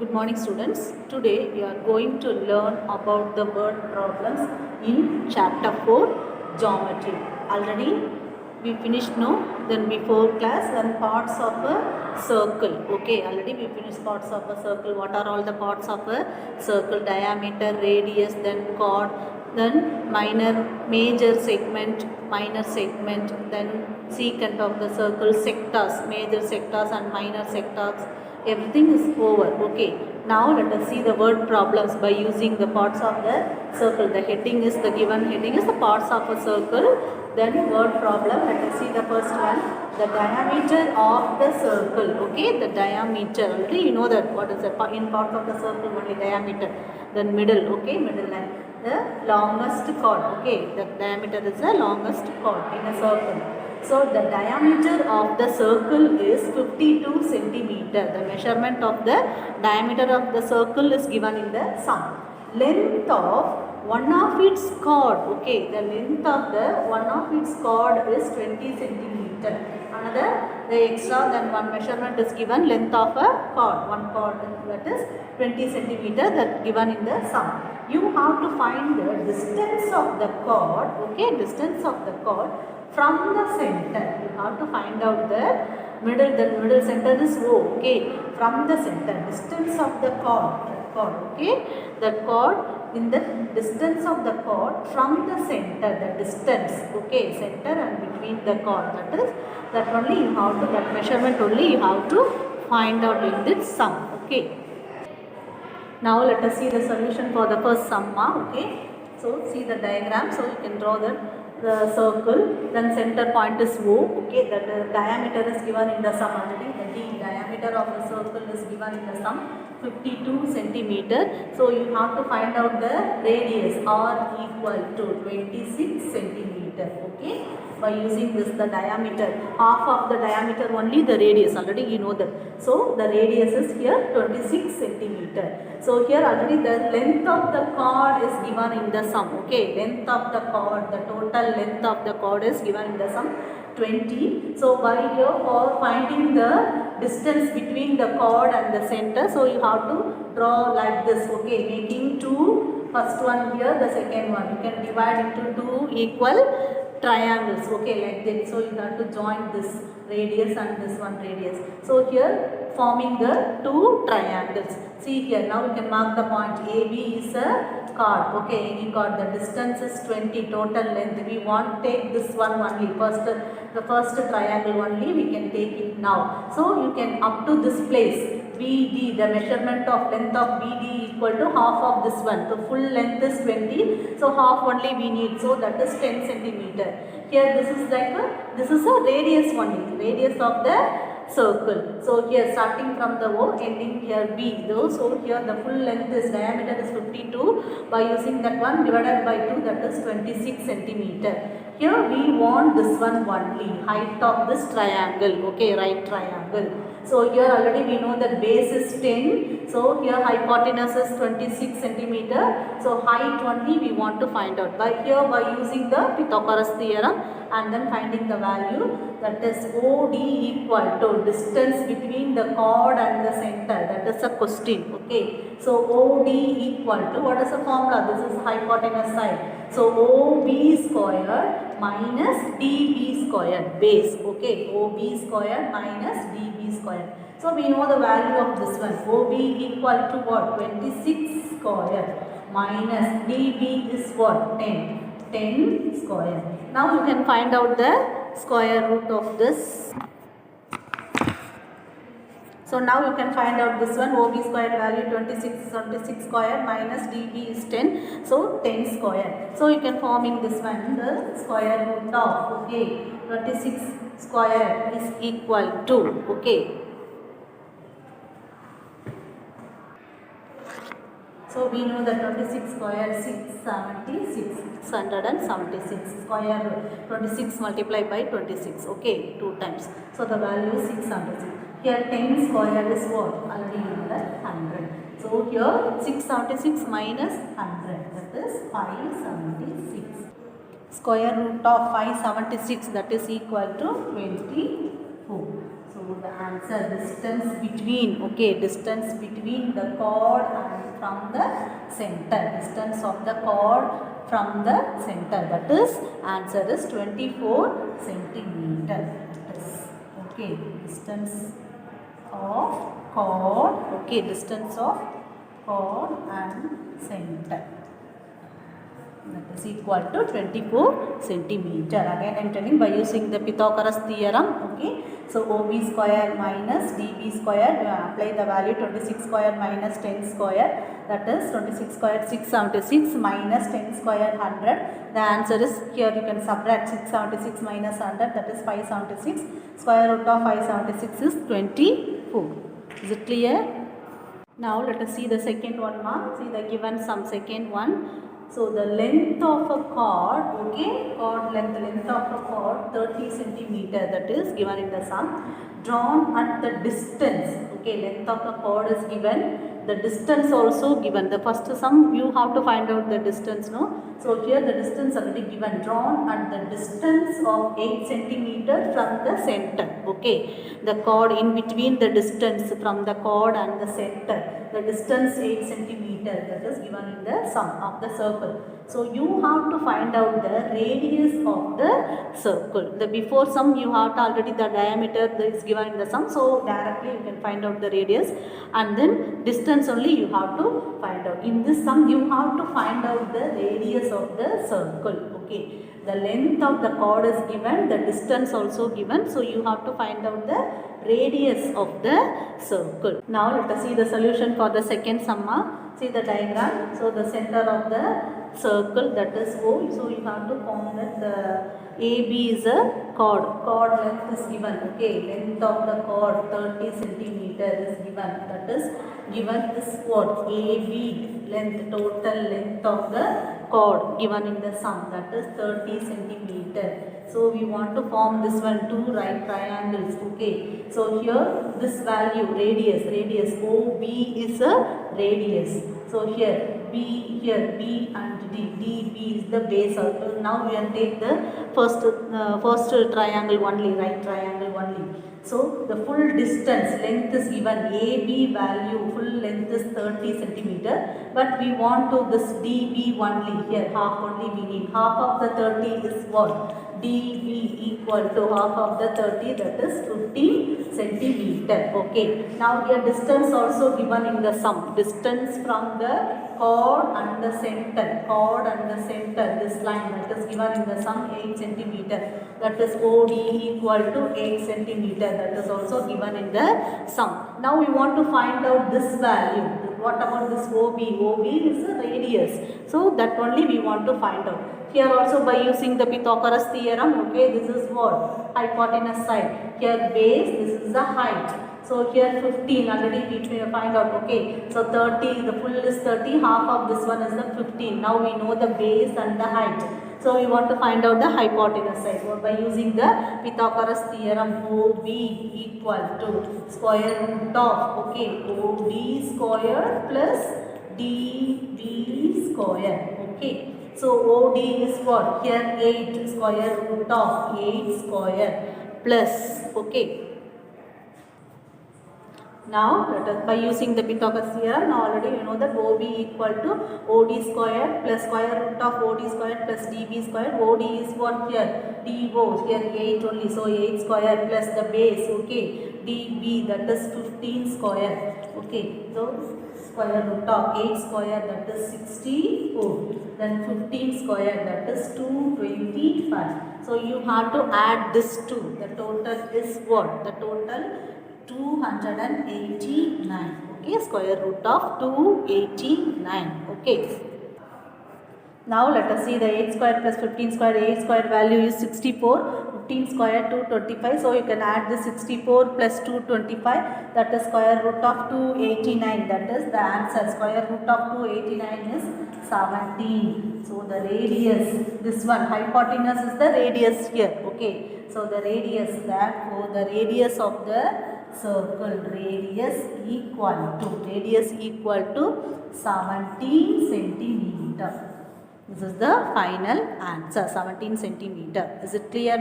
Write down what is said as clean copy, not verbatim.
Good morning students. Today we are going to learn about the word problems in chapter 4 geometry. Already we finished then before class then parts of a circle. Okay, already we finished parts of a circle. What are all the parts of a circle? Diameter, radius, then chord, then major segment, minor segment, then secant of the circle, sectors, major sectors and minor sectors. Everything is over. Okay, now let us see the word problems by using the parts of the circle. The heading is the given heading is the parts of a circle. Then word problem, let us see the first one, the diameter of the circle. Okay, the diameter, already you know that what is the in part of the circle only diameter. Then middle, okay, middle line, the longest chord. Okay, the diameter is the longest chord in a circle. So the diameter of the circle is 52 centimeter. The measurement of the diameter of the circle is given in the sum. Length of one of its chord. Okay, the length of the one of its chord is 20 centimeter. Another, the extra then one measurement is given, length of a chord. One chord that is 20 centimeter, that given in the sum. You have to find the distance of the chord. Okay, distance of the chord from the center. You have to find out the middle center is O. Okay, from the center, distance of the chord. Okay, the chord, in the distance of the chord from the center, the distance. Okay, center and between the chord, that only you have to, that measurement only you have to find out in this sum. Okay, now let us see the solution for the first sum. Okay, so see the diagram. So you can draw the circle, then center point is O. Okay, the diameter is given in the sum already. The diameter of the circle is given in the sum, 52 centimeter. So you have to find out the radius, R equal to 26 centimeter. Okay, by using this, the diameter, half of the diameter only the radius, already you know that. So the radius is here 26 centimeter. So here already the length of the chord is given in the sum. Okay, length of the chord, the total length of the chord is given in the sum 20. So by here for finding the distance between the chord and the center, so you have to draw like this. Okay, making two, first one here, the second one, you can divide into two equal triangles. Okay, like that. So you have to join this radius and this one radius. So here forming the two triangles. See here, now you can mark the point. AB is a chord. Okay, any chord. The distance is 20, total length. We want take this one only. The first triangle only we can take it now. So you can up to this place. BD, the measurement of length of BD equal to half of this one. The full length is 20. So half only we need. So that is 10 centimeter. Here this is like this is a radius only. Radius of the circle. So here starting from the O, ending here B. So here the full length is, diameter is 52. By using that one divided by 2, that is 26 centimeter. Here we want this one only, height of this triangle. Okay, right triangle. So here already we know that base is 10. So here hypotenuse is 26 centimeter. So height only we want to find out. By using the Pythagoras theorem and then finding the value, that is OD equal to distance between the chord and the center. That is a question. Okay. So OD equal to, what is the formula? This is hypotenuse side. So OB square minus DB square, base. Okay, OB square minus DB square. So we know the value of this one. OB equal to what? 26 square minus DB is what? 10. 10 square. Now you can find out the square root of this. So now you can find out this one, OB square value 26 square minus DB is 10. So 10 square. So you can forming this one, the square root of, okay, 26 square is equal to, okay. So we know that 26 square is 676 square root. 26 multiplied by 26, okay, 2 times. So the value is 676. Here 10 square is what? Already you know that 100. So here 676 minus 100, that is 576. Square root of 576, that is equal to 24. So the answer answer distance between, okay, distance between the chord and from the center, distance of the chord from the center, that is answer is 24 centimeter. Okay, distance of chord, okay, distance of chord and center, that is equal to 24 centimeter. Again I am telling by using the Pythagoras theorem, okay. So OB square minus DB square, apply the value 26 square minus 10 square, that is 26 square 676 minus 10 square 100. The answer is, here you can subtract 676 minus 100, that is 576. Square root of 576 is 24. Is it clear? Now let us see the second one, ma. See the given sum, second one. So the length of a chord, okay, chord length, of a chord 30 centimeter, that is given in the sum, drawn at the distance, okay, length of the chord is given, the distance also given. The first sum you have to find out the distance, no? So here the distance already given, drawn at the distance of 8 centimeter from the center, okay. The chord in between the distance from the chord and the center, the distance 8 centimeter, that is given in the sum of the circle. So you have to find out the radius of the circle. The before sum you have to already the diameter is given in the sum, so directly you can find out the radius, and then distance only you have to find out. In this sum you have to find out the radius of the circle, okay. The length of the chord is given, the distance also given, so you have to find out the radius of the circle. Now let us see the solution for the second sum. See the diagram. So the center of the circle, that is O. So you have to form that the AB is a chord. Chord length is given. Okay, length of the chord 30 centimeter is given. That is given is what? AB length, total length of the chord given in the sum, that is 30 centimeter. So we want to form this one, two right triangles, okay. So here this value radius OB is a radius. So here B and DB is the base. Now we will take the first triangle only, right triangle only. So the full distance length is given, AB value full length is 30 centimeter, but we want to this DB only, here half only we need. Half of the 30 is what? DB equal to half of the 30, that is 15 centimeter. Okay. Now here distance also given in the sum. Distance from the chord and the center. Chord and the center, this line that is given in the sum 8 centimeter. That is OD equal to 8 centimeter. That is also given in the sum. Now we want to find out this value. What about this OB? OB is a radius. So that only we want to find out. Here also by using the Pythagoras theorem, okay, this is what? Hypotenuse side. Here base, this is the height. So here 15 already we find out, okay. So 30, the full is 30, half of this one is the 15. Now we know the base and the height. So we want to find out the hypotenuse side. Or by using the Pythagoras theorem, OB equal to square root of, okay, OB square plus DB square, okay. So OD is what? Here 8 square root of 8 square plus, okay. Now let us, by using the Pythagoras theorem, now already you know that OB equal to OD square plus square root of OD square plus DB square. OD is what here? DO, here 8 only, so 8 square plus the base, okay. DB, that is 15 square, okay. So square root of 8 square, that is 64. Then 15 square, that is 225. So you have to add this two. The total is what? The total 289. Okay, square root of 289. Okay. Now let us see the 8 square plus 15 square. 8 square value is 64. 15 square 225. So you can add the 64 plus 225. That is square root of 289. That is the answer. Square root of 289 is 17. So the radius, this one, hypotenuse is the radius here. Okay. So the radius, therefore the radius of the circle, radius equal to 17 centimeter. This is the final answer, 17 centimeter. Is it clear?